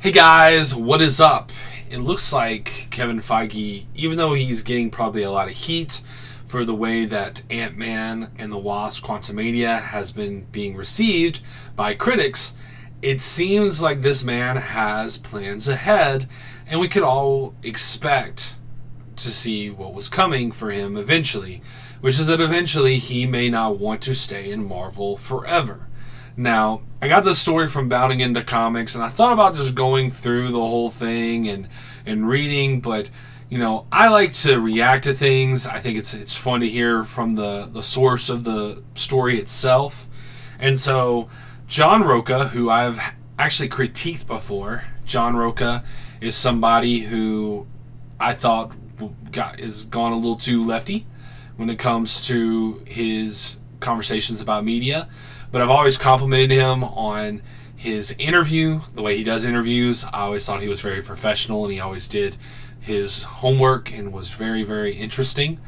Hey guys, what is up? It looks like Kevin Feige, even though he's getting probably a lot of heat for the way that Ant-Man and the Wasp: Quantumania has been being received by critics, it seems like this man has plans ahead, and we could all expect to see what was coming for him eventually, which is that eventually he may not want to stay in Marvel forever. Now, I got this story from Bounding Into Comics, and I thought about just going through the whole thing and reading, but, you know, I like to react to things. I think it's fun to hear from the source of the story itself. And so, John Roca, who I've actually critiqued before, John Roca is somebody who I thought is gone a little too lefty when it comes to his conversations about media. But I've always complimented him on his interview, the way he does interviews. I always thought he was very professional, and he always did his homework and was very, very interesting.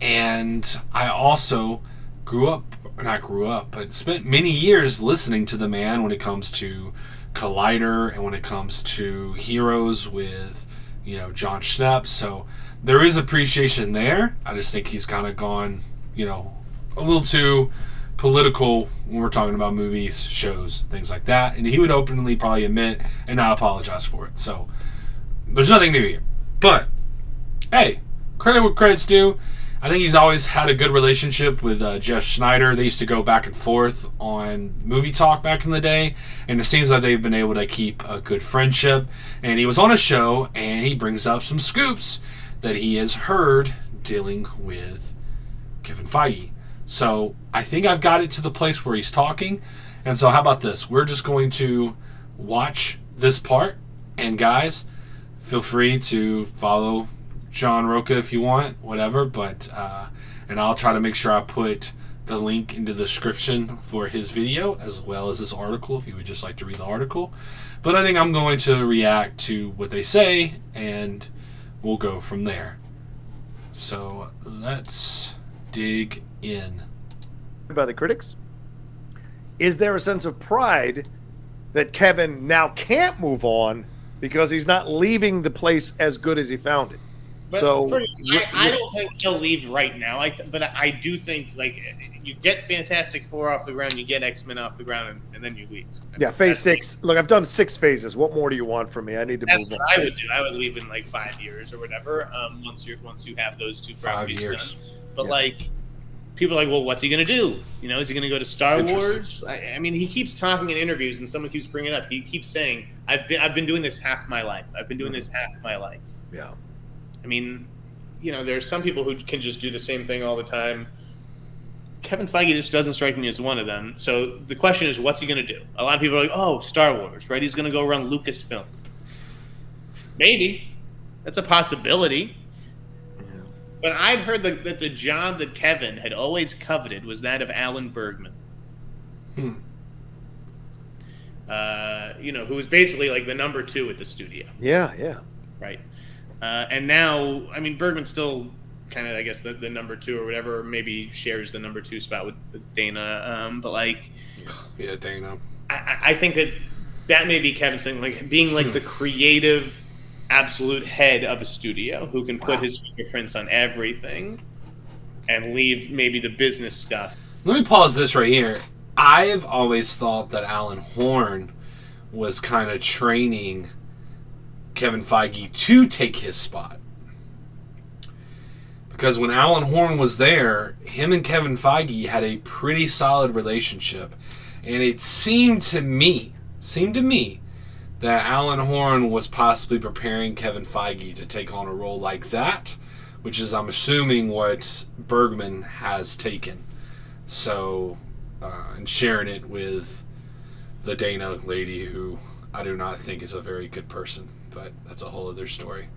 And I also but spent many years listening to the man when it comes to Collider and when it comes to Heroes with, John Schnapp. So there is appreciation there. I just think he's kind of gone, a little too political when we're talking about movies, shows, things like that. And he would openly probably admit and not apologize for it. So there's nothing new here. But, hey, credit what credit's due. I think he's always had a good relationship with Jeff Schneider. They used to go back and forth on Movie Talk back in the day, and it seems like they've been able to keep a good friendship. And he was on a show, and he brings up some scoops that he has heard dealing with Kevin Feige. So I think I've got it to the place where he's talking. And so how about this? We're just going to watch this part. And guys, feel free to follow John Roca if you want, whatever. But and I'll try to make sure I put the link in the description for his video as well as this article if you would just like to read the article. But I think I'm going to react to what they say and we'll go from there. So let's dig in. By the critics, is there a sense of pride that Kevin now can't move on because he's not leaving the place as good as he found it? But I don't think he'll leave right now. But I do think, you get Fantastic Four off the ground, you get X-Men off the ground, and then you leave. Yeah, phase 6. Look, I've done 6 phases. What more do you want from me? I need to move on. That's what I would do. I would leave in 5 years or whatever. Once you have those two properties done. But people are like, well, what's he going to do? Is he going to go to Star Wars? I mean, he keeps talking in interviews, and someone keeps bringing it up. He keeps saying, I've been doing this half my life. I've been doing this half my life. Yeah. I mean, there's some people who can just do the same thing all the time. Kevin Feige just doesn't strike me as one of them. So the question is, what's he going to do? A lot of people are like, oh, Star Wars, right? He's going to go run Lucasfilm. Maybe. That's a possibility. But I'd heard that the job that Kevin had always coveted was that of Alan Bergman. Who was basically the number 2 at the studio. Yeah. Right. And now, I mean, Bergman's still kind of, I guess, the number 2 or whatever, maybe shares the number 2 spot with Dana. Yeah, Dana. I think that may be Kevin's thing, being the creative absolute head of a studio who can put his fingerprints on everything and leave maybe the business stuff. Let me pause this right here. I've always thought that Alan Horn was kind of training Kevin Feige to take his spot. Because when Alan Horn was there, him and Kevin Feige had a pretty solid relationship. And it seemed to me that Alan Horn was possibly preparing Kevin Feige to take on a role like that, which is, I'm assuming, what Bergman has taken. So, and sharing it with the Dana lady, who I do not think is a very good person, but that's a whole other story.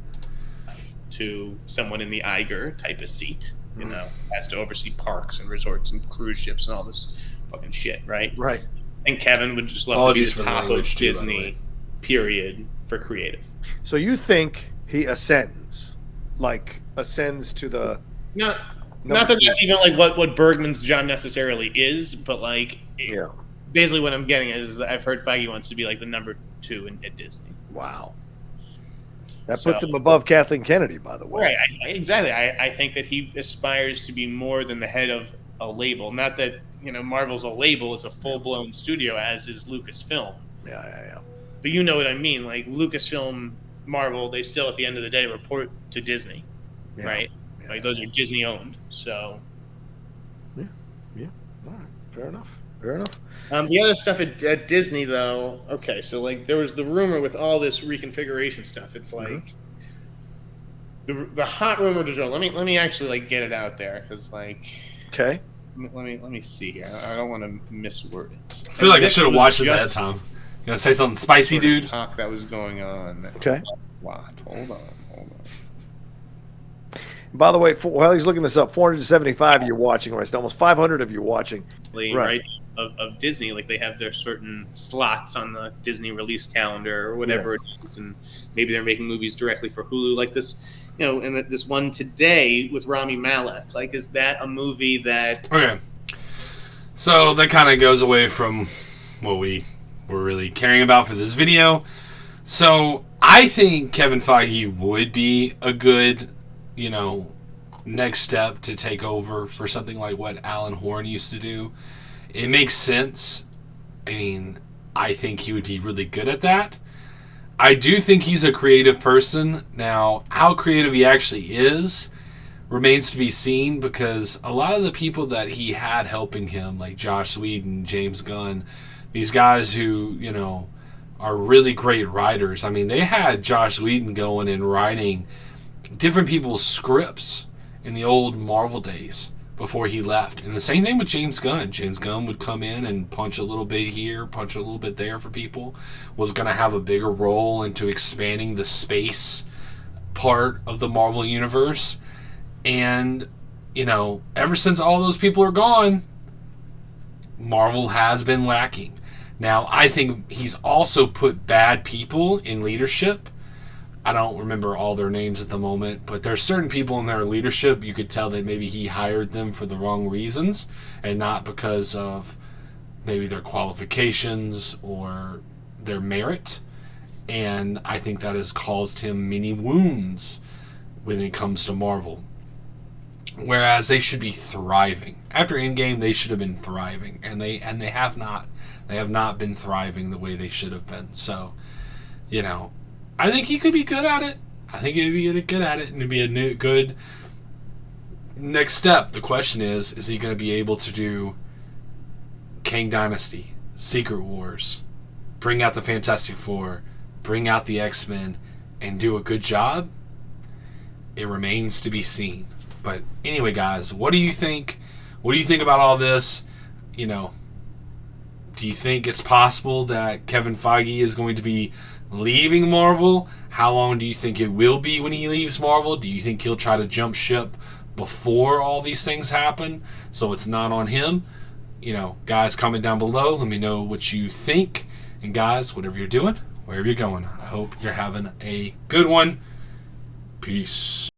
To someone in the Iger type of seat, has to oversee parks and resorts and cruise ships and all this fucking shit, right? Right. And Kevin would just love to be the top of Disney. Period for creative. So you think he ascends to the not that that's even what Bergman's job necessarily is, but basically what I'm getting at is that I've heard Feige wants to be the number 2 at Disney. Wow. That puts him above Kathleen Kennedy, by the way. Right, exactly. I think that he aspires to be more than the head of a label. Not that, Marvel's a label, it's a full-blown studio, as is Lucasfilm. Yeah. But you know what I mean. Like, Lucasfilm, Marvel, they still, at the end of the day, report to Disney, right? Yeah, like, those are Disney-owned, so... Yeah. All right. Fair enough. The other stuff at Disney, though, okay, so like there was the rumor with all this reconfiguration stuff. It's like the hot rumor du jour. Let me actually like get it out there because okay. Let me see here. I don't want to misword it. I feel like I should have watched this ahead of time. You gonna say something spicy, dude? Talk that was going on. Okay. What? Hold on. By the way, while he's looking this up, 475 of you watching right now, almost 500 of you watching. Right. Of Disney, like they have their certain slots on the Disney release calendar or whatever it is, and maybe they're making movies directly for Hulu, like this, and this one today with Rami Malek. Like, is that a movie that? Okay, so that kind of goes away from what we were really caring about for this video. So I think Kevin Feige would be a good, next step to take over for something like what Alan Horn used to do. It makes sense. I mean, I think he would be really good at that. I do think he's a creative person. Now, how creative he actually is remains to be seen because a lot of the people that he had helping him, like Joss Whedon, James Gunn, these guys who, are really great writers. I mean, they had Joss Whedon going and writing different people's scripts in the old Marvel days before he left. And the same thing with James Gunn. James Gunn would come in and punch a little bit here, punch a little bit there for people. Was going to have a bigger role into expanding the space part of the Marvel Universe. And, ever since all those people are gone, Marvel has been lacking. Now, I think he's also put bad people in leadership. I don't remember all their names at the moment, but there's certain people in their leadership you could tell that maybe he hired them for the wrong reasons and not because of maybe their qualifications or their merit. And I think that has caused him many wounds when it comes to Marvel. Whereas they should be thriving. After Endgame, they should have been thriving, and they have not. They have not been thriving the way they should have been. So, I think he could be good at it. I think he'd be good at it, and it'd be a good next step. The question is he going to be able to do Kang Dynasty, Secret Wars, bring out the Fantastic Four, bring out the X-Men, and do a good job? It remains to be seen. But anyway, guys, what do you think? What do you think about all this? Do you think it's possible that Kevin Feige is going to be leaving Marvel? How long do you think it will be when he leaves Marvel? Do you think he'll try to jump ship before all these things happen so it's not on him? Guys, comment down below. Let me know what you think. And guys, whatever you're doing, wherever you're going, I hope you're having a good one. Peace.